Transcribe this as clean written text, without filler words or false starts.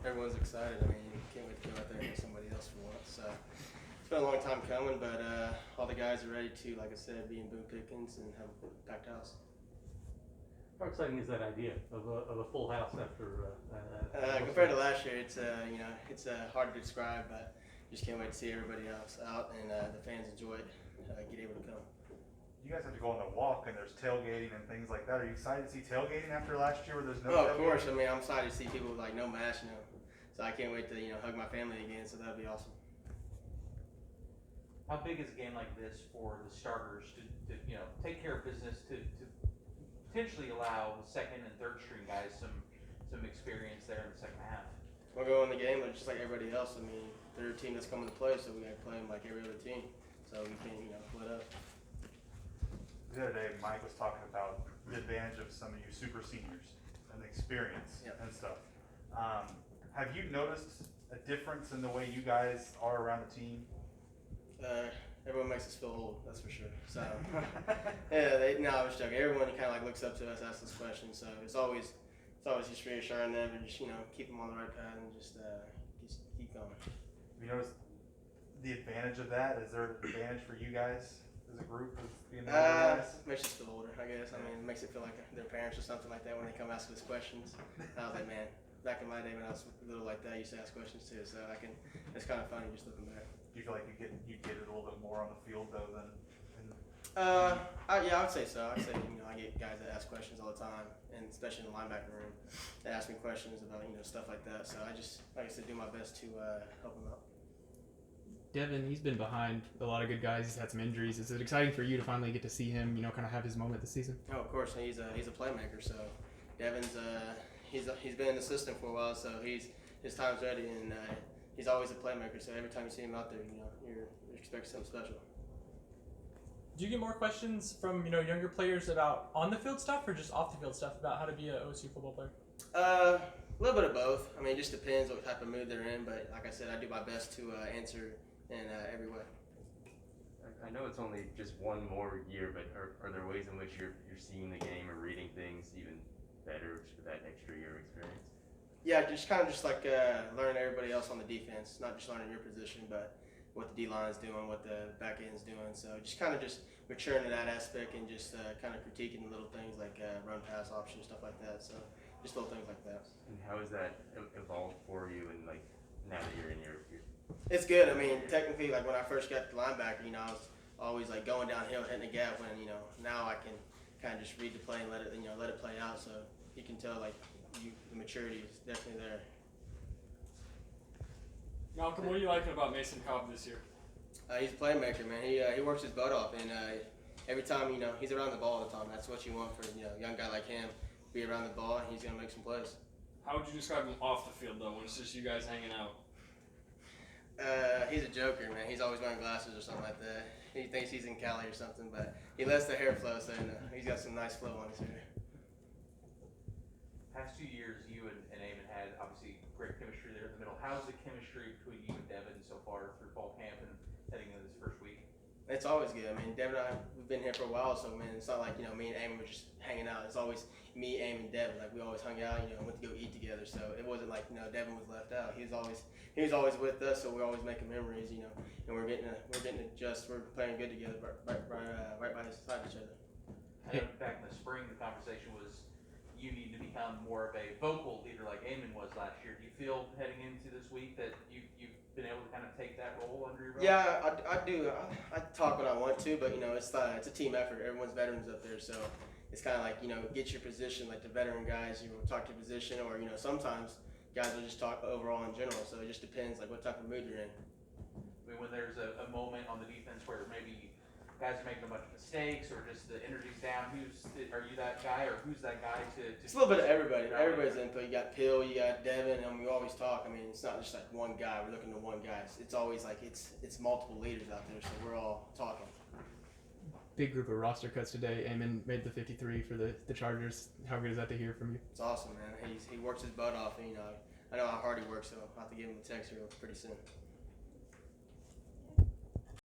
Everyone's excited. I mean, can't wait to go out there and get somebody else for once. So it's been a long time coming, but all the guys are ready to, like I said, be in Boone Pickens and have a packed house. How exciting is that idea of a full house after? Compared to last year, it's it's hard to describe, but just can't wait to see everybody else out and the fans enjoy it, get able to come. You guys have to go on the walk, and there's tailgating and things like that. Are you excited to see tailgating after last year where there's no Oh, tailgating? of course. I mean, I'm excited to see people with like no mask, So I can't wait to hug my family again. So that'll be awesome. How big is a game like this for the starters to take care of business to potentially allow the second and third string guys some experience there in the second half? We'll go in the game, but just like everybody else. I mean, they're a team that's coming to play, so we got to play them like every other team. So we can't split up. The other day, Mike was talking about the advantage of some of you super seniors and the experience and stuff. Have you noticed a difference in the way you guys are around the team? Everyone makes us feel old, that's for sure. So yeah, no, I was joking. Everyone kind of like looks up to us, asks us questions. So it's always just reassuring them and just keep them on the right path and just keep going. Have you noticed the advantage of that? Is there an advantage for you guys as a group of being older guys? Makes us feel older, I guess. I mean, it makes it feel like their parents or something like that when they come ask us questions. I was like, man, back in my day when I was little like that, I used to ask questions too. So it's kind of funny just looking back. Do you feel like you get it a little bit more on the field though than? Yeah, I would say so. I'd say I get guys that ask questions all the time, and especially in the linebacker room, they ask me questions about stuff like that. So I just, like I said, do my best to help them out. Devin, he's been behind a lot of good guys. He's had some injuries. Is it exciting for you to finally get to see him, kind of have his moment this season? Oh, of course. He's a playmaker. So Devin's he's been in the system for a while, so his time's ready, and he's always a playmaker. So every time you see him out there, you're expecting something special. Do you get more questions from younger players about on the field stuff or just off the field stuff about how to be a OSU football player? A little bit of both. I mean, it just depends what type of mood they're in. But like I said, I do my best to answer in every way. I know it's only just one more year, but are there ways in which you're seeing the game or reading things even better just with that extra year of experience? Yeah, just kind of like learning everybody else on the defense, not just learning your position, but what the D-line is doing, what the back end is doing. So just maturing in that aspect and just kind of critiquing the little things like run pass options, stuff like that. So just little things like that. And how has that evolved for you and like now that you're in your It's good. I mean, technically, like when I first got to linebacker, I was always like going downhill, hitting the gap. When now I can kind of just read the play and let it play out. So you can tell like the maturity is definitely there. Malcolm, what are you liking about Mason Cobb this year? He's a playmaker, man. He works his butt off, and every time he's around the ball all the time. That's what you want for a young guy like him. Be around the ball, and he's gonna make some plays. How would you describe him off the field though, when it's just you guys hanging out? He's a joker, man. He's always wearing glasses or something like that. He thinks he's in Cali or something, but he lets the hair flow, so he's got some nice flow on his hair. Past 2 years, you and Eamon had obviously great chemistry there in the middle. How's the chemistry between you and Devin so far through fall camp and heading into this first week? It's always good. I mean, Devin and I, we've been here for a while, so man, it's not like me and Eamon were just hanging out. It's always me, Eamon, and Devin. Like we always hung out, went to go eat together. So it wasn't like Devin was left out. He was always with us, so we're always making memories, and we're getting to adjust. We're playing good together, right by the side of each other. I know back in the spring, the conversation was you need to become more of a vocal leader like Eamon was last year. Do you feel heading into this week that you've been able to kind of take that role under your belt? Yeah, I do. I talk when I want to, but it's a team effort. Everyone's veterans up there, so it's kind of like get your position. Like the veteran guys, talk to your position, or sometimes guys will just talk overall in general. So it just depends like what type of mood you're in. I mean, when there's a moment on the defense where maybe guys are making a bunch of mistakes or just the energy's down, are you that guy or who's that guy to It's a little bit of everybody. Everybody's input. You got Pill, you got Devin, and we always talk. I mean, it's not just like one guy. We're looking to one guy. It's always like it's multiple leaders out there, so we're all talking. Big group of roster cuts today. Eamon made the 53 for the Chargers. How good is that to hear from you? It's awesome, man. He works his butt off, and I know how hard he works, so I'll have to give him a text here pretty soon.